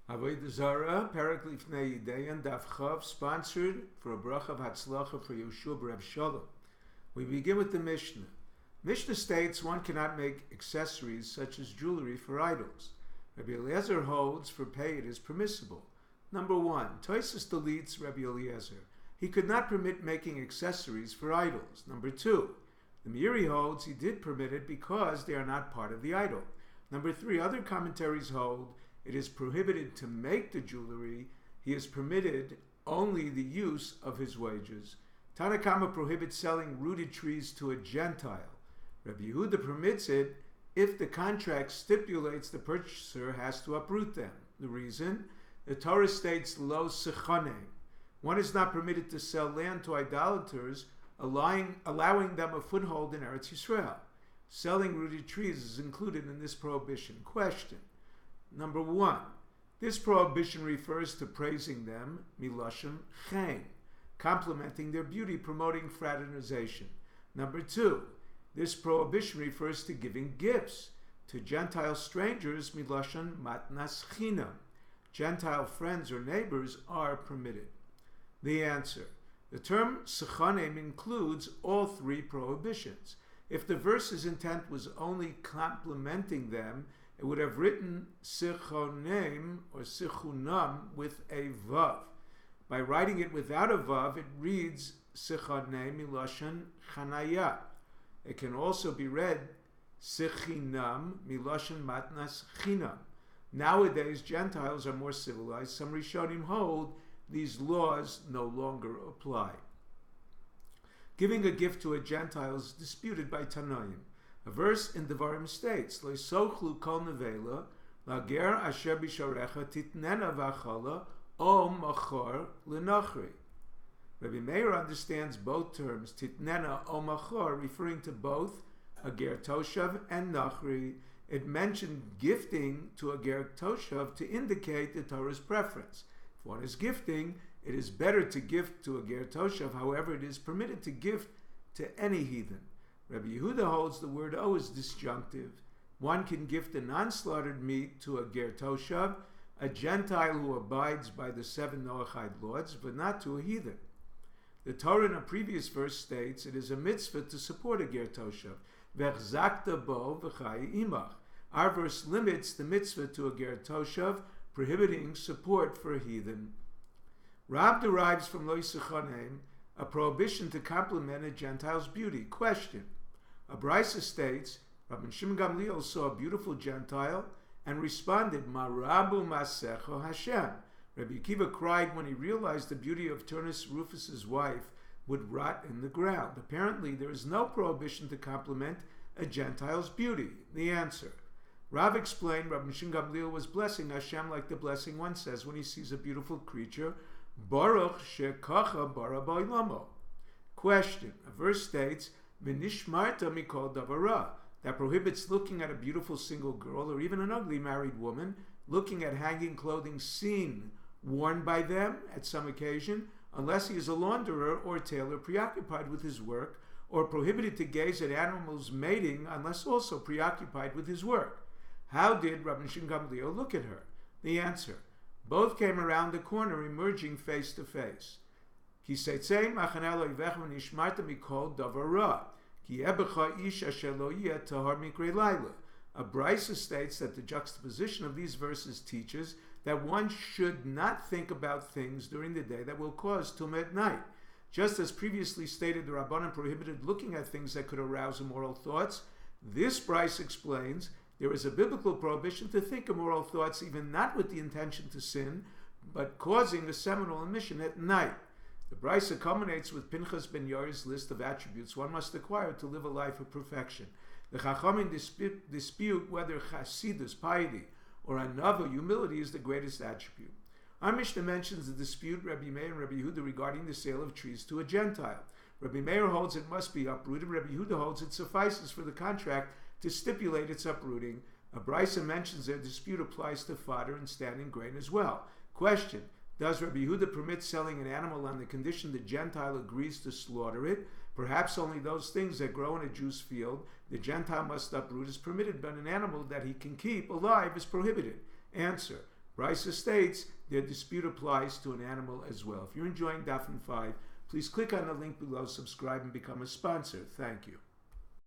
Avodah Zarah, לפני אידיהן, Daf Chav, sponsored for a bracha of Hatzlacha for Yeshua Rabbi Shalom. We begin with the Mishnah. Mishnah states one cannot make accessories such as jewelry for idols. Rabbi Eliezer holds for pay it is permissible. Number one, Tosfos deletes Rabbi Eliezer. He could not permit making accessories for idols. Number two, the Meiri holds he did permit it because they are not part of the idol. Number three, other commentaries hold it is prohibited to make the jewelry. He is permitted only the use of his wages. Tanakama prohibits selling rooted trees to a Gentile. Rabbi Yehuda permits it if the contract stipulates the purchaser has to uproot them. The reason? The Torah states, Lo sechanem. One is not permitted to sell land to idolaters, allowing them a foothold in Eretz Yisrael. Selling rooted trees is included in this prohibition. Question. Number one, this prohibition refers to praising them, milashon chen, complimenting their beauty, promoting fraternization. Number two, this prohibition refers to giving gifts to Gentile strangers, milashon matnas chinam. Gentile friends or neighbors are permitted. The answer. The term sechanem includes all three prohibitions. If the verse's intent was only complimenting them, it would have written sichonem or sichunam with a vav. By writing it without a vav, it reads sichonem milashon chanaya. It can also be read sichinam milashon matnas chinam. Nowadays, Gentiles are more civilized. Some Rishonim hold these laws no longer apply. Giving a gift to a Gentile is disputed by Tanoim. A verse in Devarim states, Lo sochlu kol nevela, lager asher bisharecha titnena v'achala, o machor l'nachri. Rabbi Meir understands both terms, titnena o machor, referring to both a ger toshav and nachri. It mentioned gifting to a ger toshav to indicate the Torah's preference. If one is gifting, it is better to gift to a ger toshav. However, it is permitted to gift to any heathen. Rabbi Yehuda holds the word "o" is disjunctive. One can gift a non-slaughtered meat to a ger toshav, a Gentile who abides by the 7 Noachide laws, but not to a heathen. The Torah in a previous verse states it is a mitzvah to support a ger toshav. V'chzakta bo v'chai imach. Our verse limits the mitzvah to a ger toshav, prohibiting support for a heathen. Rab derives from lo sechanem a prohibition to compliment a Gentile's beauty. Question. A brisa states, Rabbi Shimon Gamliel saw a beautiful Gentile and responded, Marabu masecho Hashem. Rabbi Akiva cried when he realized the beauty of Turnus Rufus's wife would rot in the ground. Apparently, there is no prohibition to compliment a Gentile's beauty. The answer. Rav explained Rabbi Shimon Gamliel was blessing Hashem like the blessing one says when he sees a beautiful creature, Baruch shekacha bara ba'olamo. Question. A verse states, V'nishmarta mikol davara, that prohibits looking at a beautiful single girl or even an ugly married woman, looking at hanging clothing seen, worn by them at some occasion, unless he is a launderer or tailor preoccupied with his work, or prohibited to gaze at animals mating unless also preoccupied with his work. How did Rabbi Shimon Gamliel look at her? The answer. Both came around the corner, emerging face to face. Ki seitzei machaneh lo yivech v'nishmarta mikol davar ra, ki ebecha ish asher lo yeh tahar mikrei laila. A brisa states that the juxtaposition of these verses teaches that one should not think about things during the day that will cause tumah at night. Just as previously stated, the Rabbanan prohibited looking at things that could arouse immoral thoughts. This brisa explains there is a biblical prohibition to think immoral thoughts, even not with the intention to sin, but causing a seminal emission at night. The brisa culminates with Pinchas ben Yair's list of attributes one must acquire to live a life of perfection. The Chachamim dispute whether chasidus, piety, or anava, humility, is the greatest attribute. Our Mishnah mentions the dispute Rabbi Meir and Rabbi Yehuda regarding the sale of trees to a Gentile. Rabbi Meir holds it must be uprooted. Rabbi Yehuda holds it suffices for the contract to stipulate its uprooting. A brisa mentions their dispute applies to fodder and standing grain as well. Question. Does Rabbi Yehuda permit selling an animal on the condition the Gentile agrees to slaughter it? Perhaps only those things that grow in a Jew's field the Gentile must uproot is permitted, but an animal that he can keep alive is prohibited. Answer. Raisa states their dispute applies to an animal as well. If you're enjoying Daf 5, please click on the link below, subscribe, and become a sponsor. Thank you.